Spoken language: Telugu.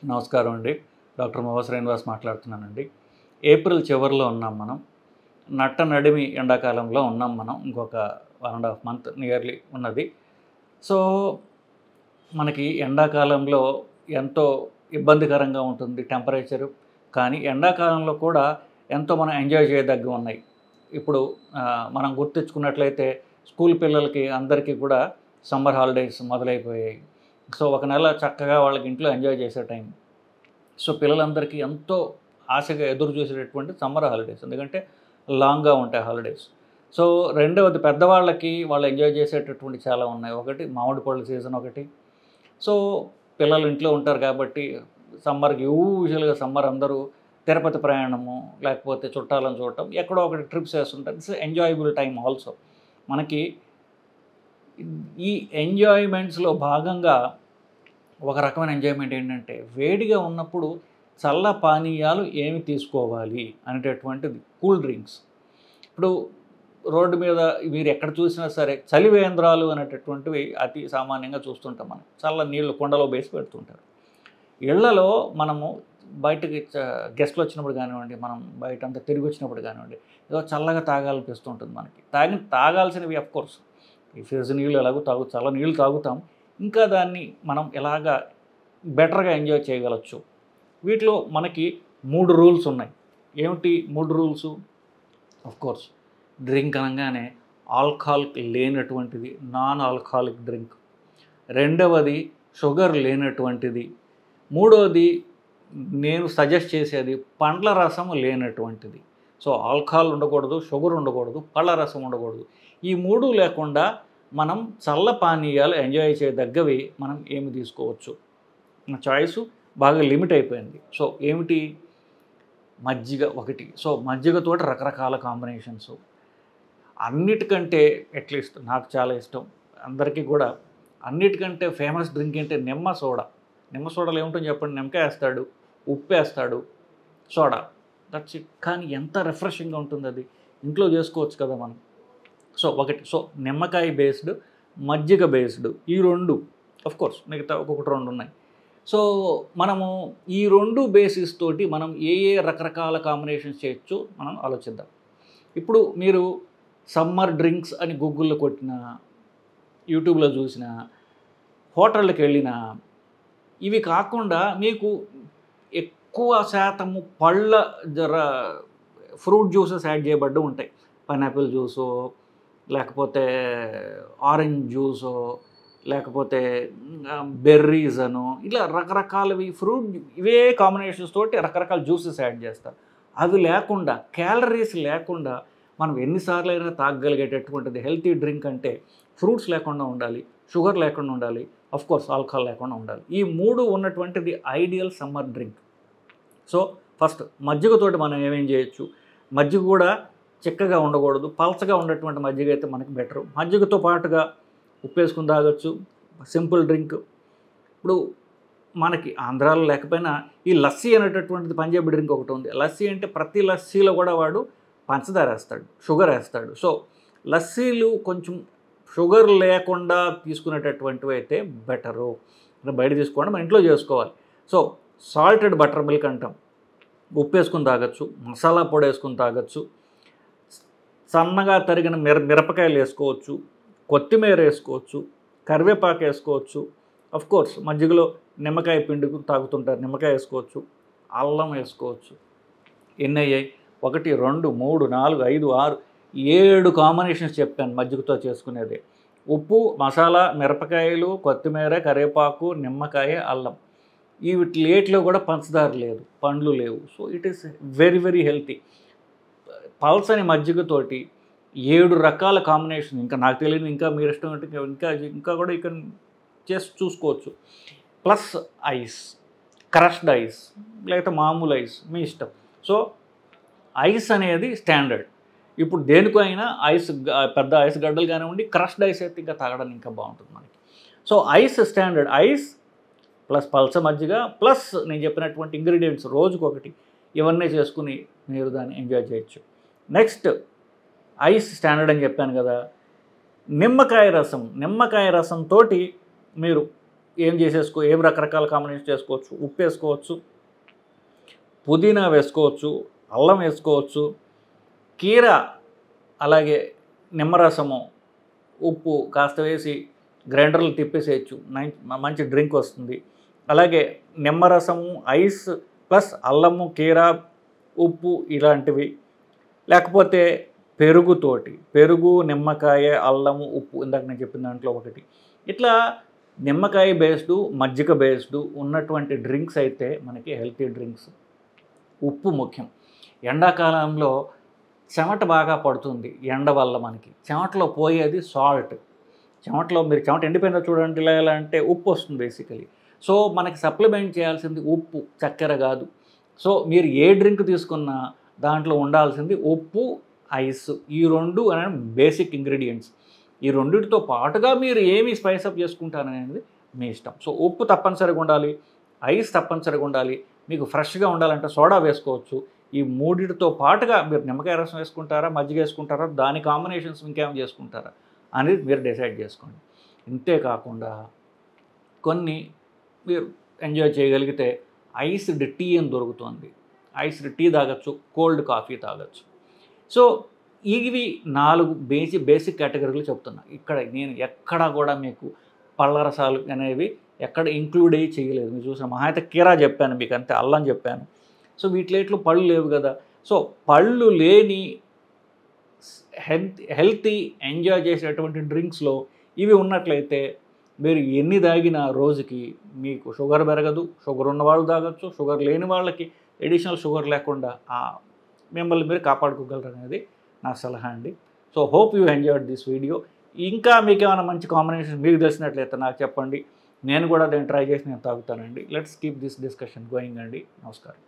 నమస్కారం అండి. డాక్టర్ మోహ శ్రీనివాస్ మాట్లాడుతున్నానండి. ఏప్రిల్ చివరిలో ఉన్నాం మనం. నట్ట నడిమి ఎండాకాలంలో ఉన్నాం మనం. ఇంకొక 1 ½ మంత్ నియర్లీ ఉన్నది. సో, మనకి ఎండాకాలంలో ఎంతో ఇబ్బందికరంగా ఉంటుంది టెంపరేచరు. కానీ ఎండాకాలంలో కూడా ఎంతో మనం ఎంజాయ్ చేయదగ్గవి ఉన్నాయి. ఇప్పుడు మనం గుర్తించుకున్నట్లయితే స్కూల్ పిల్లలకి అందరికీ కూడా సమ్మర్ హాలిడేస్ మొదలైపోయాయి. సో, ఒక నెల చక్కగా వాళ్ళకి ఇంట్లో ఎంజాయ్ చేసే టైం. సో, పిల్లలందరికీ ఎంతో ఆశగా ఎదురు చూసేటటువంటి సమ్మర్ హాలిడేస్. ఎందుకంటే లాంగ్‌గా ఉంటాయి హాలిడేస్. సో, రెండవది పెద్దవాళ్ళకి వాళ్ళు ఎంజాయ్ చేసేటటువంటి చాలా ఉన్నాయి. ఒకటి మామిడి పళ్ళ సీజన్ ఒకటి. సో, పిల్లలు ఇంట్లో ఉంటారు కాబట్టి సమ్మర్‌కి యూజువల్‌గా సమ్మర్ అందరూ తిరుపతి ప్రయాణము, లేకపోతే చుట్టాలను చూడటం, ఎక్కడో ఒకటి ట్రిప్స్ వేస్తుంటారు. It's enjoyable time also. మనకి ఈ ఎంజాయ్‌మెంట్స్‌లో భాగంగా ఒక రకమైన ఎంజాయ్‌మెంట్ ఏంటంటే, వేడిగా ఉన్నప్పుడు చల్ల పానీయాలు ఏమి తీసుకోవాలి అనేటటువంటిది. Cool drinks. ఇప్పుడు రోడ్డు మీద మీరు ఎక్కడ చూసినా సరే చలివేంద్రాలు అనేటటువంటివి అతి సామాన్యంగా చూస్తుంటాం మనం. చల్ల నీళ్లు కుండలో వేసి పెడుతుంటారు. ఇళ్లలో మనము బయటకి గెస్టులు వచ్చినప్పుడు కానివ్వండి, మనం బయటంతా తిరిగి వచ్చినప్పుడు కానివ్వండి, ఏదో చల్లగా తాగాలనిపిస్తుంటుంది మనకి. తాగాల్సినవి అఫ్‌కోర్స్ ఈ ఫ్రిడ్జ్ నీళ్ళు ఎలాగో చల్ల నీళ్ళు తాగుతాం. ఇంకా దాన్ని మనం ఎలాగా బెటర్‌గా ఎంజాయ్ చేయగలచ్చు. వీటిలో మనకి 3 రూల్స్ ఉన్నాయి. ఏమిటి 3 రూల్సు? అఫ్‌కోర్స్ డ్రింక్ అనగానే ఆల్కహాల్ లేనటువంటిది, నాన్ ఆల్కహాలిక్ డ్రింక్. రెండవది షుగర్ లేనటువంటిది. మూడవది నేను సజెస్ట్ చేసేది పండ్ల రసం లేనటువంటిది. సో, ఆల్కహాల్ ఉండకూడదు, షుగర్ ఉండకూడదు, పళ్ళ రసం ఉండకూడదు. ఈ 3 లేకుండా మనం చల్ల పానీయాలు ఎంజాయ్ చేయదగ్గవి మనం ఏమి తీసుకోవచ్చు? నా చాయిసు బాగా లిమిట్ అయిపోయింది. సో, ఏమిటి? మజ్జిగ ఒకటి. సో, మజ్జిగతోటి రకరకాల కాంబినేషన్స్. అన్నిటికంటే అట్లీస్ట్ నాకు చాలా ఇష్టం. అందరికీ కూడా అన్నిటికంటే ఫేమస్ డ్రింక్ ఏంటి? నిమ్మ సోడా. నిమ్మ సోడాలో ఏముంటుందో చెప్పండి? నిమ్మకాయ వేస్తాడు, ఉప్పు వేస్తాడు, సోడా. That's it. కానీ ఎంత రిఫ్రెషింగ్‌గా ఉంటుంది అది. ఇంట్లో చేసుకోవచ్చు కదా మనం. సో, ఒకటి. సో, నిమ్మకాయ బేస్డ్, మజ్జిగ బేస్డ్ ఈ 2 అఫ్‌కోర్స్ మిగతా ఒక్కొక్కటి 2 ఉన్నాయి. సో, మనము ఈ 2 బేసిస్ తోటి మనం ఏ రకరకాల కాంబినేషన్స్ చేయొచ్చు మనం ఆలోచిద్దాం. ఇప్పుడు మీరు సమ్మర్ డ్రింక్స్ అని గూగుల్‌లో కొట్టినా, యూట్యూబ్‌లో చూసినా, హోటళ్ళకి వెళ్ళినా, ఇవి కాకుండా మీకు ఎక్కువ శాతము పళ్ళ ఫ్రూట్ జ్యూసెస్ యాడ్ చేయబడ్డ ఉంటాయి. పైనాపిల్ జ్యూసో, లేకపోతే ఆరెంజ్ జ్యూసో, లేకపోతే బెర్రీస్ అనో, ఇలా రకరకాలవి ఇవే కాంబినేషన్స్ తోటి రకరకాల జ్యూసెస్ యాడ్ చేస్తారు. అవి లేకుండా, క్యాలరీస్ లేకుండా మనం ఎన్నిసార్లైనా తాగగలిగేటటువంటిది హెల్తీ డ్రింక్ అంటే ఫ్రూట్స్ లేకుండా ఉండాలి, షుగర్ లేకుండా ఉండాలి, అఫ్‌కోర్స్ ఆల్కహాల్ లేకుండా ఉండాలి. ఈ 3 ఉన్నటువంటిది ideal summer drink. So, first మజ్జిగతోటి మనం ఏమేం చేయొచ్చు? మజ్జిగ కూడా చిక్కగా ఉండకూడదు, పల్చగా ఉండేటువంటి మజ్జిగ అయితే మనకి బెటరు. మజ్జిగతో పాటుగా ఉప్పేసుకుని తాగొచ్చు. Simple drink. ఇప్పుడు మనకి ఆంధ్రాలో లేకపోయినా ఈ లస్సీ అనేటటువంటిది పంజాబీ డ్రింక్ ఒకటి ఉంది. లస్సీ అంటే ప్రతి లస్సీలో కూడా వాడు పంచదార వేస్తాడు, షుగర్ వేస్తాడు. సో, లస్సీలు కొంచెం షుగర్ లేకుండా తీసుకునేటటువంటివి అయితే బెటరు. బయట తీసుకోండి, మన ఇంట్లో చేసుకోవాలి. సో, సాల్టెడ్ బటర్ మిల్క్ అంటాం. ఉప్పు వేసుకుని తాగొచ్చు, మసాలా పొడి వేసుకుని తాగొచ్చు, సన్నగా తరిగిన మిరపకాయలు వేసుకోవచ్చు, కొత్తిమీర వేసుకోవచ్చు, కరివేపాకు వేసుకోవచ్చు. అఫ్‌కోర్స్ మజ్జిగలో నిమ్మకాయ పిండుకు తాగుతుంటారు, నిమ్మకాయ వేసుకోవచ్చు, అల్లం వేసుకోవచ్చు. ఎన్ని అయ్యాయి? 1, 2, 3, 4, 5, 6, 7 కాంబినేషన్స్ చెప్పాను మజ్జిగతో చేసుకునేది. ఉప్పు, మసాలా, మిరపకాయలు, కొత్తిమీర, కరివేపాకు, నిమ్మకాయ, అల్లం. వీటిలో కూడా పంచదార లేదు, పండ్లు లేవు. So, it is very very healthy. పల్సని మజ్జిగతోటి 7 రకాల కాంబినేషన్. ఇంకా నాకు తెలియదు, ఇంకా మీరు ఇష్టం అంటే ఇంకా కూడా ఇక్కడ చేసి చూసుకోవచ్చు. ప్లస్ ఐస్, క్రష్డ్ ఐస్, లేకపోతే మామూలు ఐస్ మీ ఇష్టం. సో, ఐస్ అనేది స్టాండర్డ్. ఇప్పుడు దేనికో అయినా ఐస్, పెద్ద ఐస్ గడ్డలు కానివ్వండి, క్రష్డ్ ఐస్ అయితే ఇంకా తాగడానికి ఇంకా బాగుంటుంది మనకి. So, ice standard. Ice plus పల్స మజ్జిగ ప్లస్ నేను చెప్పినటువంటి ఇంగ్రీడియంట్స్ రోజుకొకటి, ఇవన్నీ చేసుకుని మీరు దాన్ని ఎంజాయ్ చేయొచ్చు. నెక్స్ట్ ఐస్ స్టాండర్డ్ అని చెప్పాను కదా. నిమ్మకాయ రసం, నిమ్మకాయ రసంతో మీరు ఏం రకరకాల కాంబినేషన్ చేసుకోవచ్చు. ఉప్పు వేసుకోవచ్చు, పుదీనా వేసుకోవచ్చు, అల్లం వేసుకోవచ్చు, కీర, అలాగే నిమ్మరసము, ఉప్పు కాస్త వేసి గ్రైండర్లో తిప్పేసేయచ్చు. మంచి డ్రింక్ వస్తుంది. అలాగే నిమ్మరసము, ఐస్ ప్లస్ అల్లము, కీర, ఉప్పు ఇలాంటివి. లేకపోతే పెరుగు, నిమ్మకాయ, అల్లము, ఉప్పు ఇందాక నేను చెప్పిన దాంట్లో ఒకటి. ఇట్లా నిమ్మకాయ బేస్డు, మజ్జిగ బేస్డు ఉన్నటువంటి డ్రింక్స్ అయితే మనకి హెల్తీ డ్రింక్స్. ఉప్పు ముఖ్యం. ఎండాకాలంలో చెమట బాగా పడుతుంది. ఎండ వల్ల మనకి చెమటలో పోయేది సాల్ట్. మీరు చెమట ఎండిపోయిందో చూడండి, ఇలా అంటే ఉప్పు వస్తుంది బేసికలీ. సో మనకి సప్లిమెంట్ చేయాల్సింది ఉప్పు, చక్కెర కాదు. సో మీరు ఏ డ్రింక్ తీసుకున్నా దాంట్లో ఉండాల్సింది ఉప్పు, ఐస్. ఈ రెండు అనేది బేసిక్ ఇంగ్రీడియంట్స్. ఈ రెండింటితో పాటుగా మీరు ఏమి స్పైసప్ చేసుకుంటారనేది మీ ఇష్టం. సో ఉప్పు తప్పనిసరిగా ఉండాలి, ఐస్ తప్పనిసరిగా ఉండాలి. మీకు ఫ్రెష్గా ఉండాలంటే సోడా వేసుకోవచ్చు. ఈ మూడింటితో పాటుగా మీరు నిమ్మకాయ రసం వేసుకుంటారా, మజ్జిగ వేసుకుంటారా, దాని కాంబినేషన్స్ ఇంకేం చేసుకుంటారా అనేది మీరు డిసైడ్ చేసుకోండి. ఇంతే కాకుండా కొన్ని మీరు ఎంజాయ్ చేయగలిగితే ఐస్డ్ టీ అని దొరుకుతుంది. ఐస్డ్ టీ తాగొచ్చు, కోల్డ్ కాఫీ తాగొచ్చు. సో ఇవి 4 బేసిక్ కేటగిరీలు చెప్తున్నా. ఇక్కడ నేను ఎక్కడా కూడా మీకు పళ్ళ రసాలు అనేవి ఎక్కడ ఇంక్లూడ్ అయ్యి చేయలేదు. మీరు చూసిన మహా అయితే కీరా చెప్పాను మీకు, అంతే, అల్లం చెప్పాను. సో వీటిలో పళ్ళు లేవు కదా. సో పళ్ళు లేని హెల్తీ ఎంజాయ్ చేసేటువంటి డ్రింక్స్లో ఇవి ఉన్నట్లయితే మీరు ఎన్ని తాగినా రోజుకి మీకు షుగర్ పెరగదు. షుగర్ ఉన్న వాళ్ళు తాగొచ్చు, షుగర్ లేని వాళ్ళకి ఎడిషనల్ షుగర్ లేకుండా మిమ్మల్ని మీరు కాపాడుకోగలరు అనేది నా సలహా అండి. So hope you enjoyed this video. ఇంకా మీకు ఏమైనా మంచి కాంబినేషన్ మీకు తెలిసినట్లయితే నాకు చెప్పండి. నేను కూడా ట్రై చేసి నేను తాగుతానండి. Let's keep this discussion going అండి. నమస్కారం.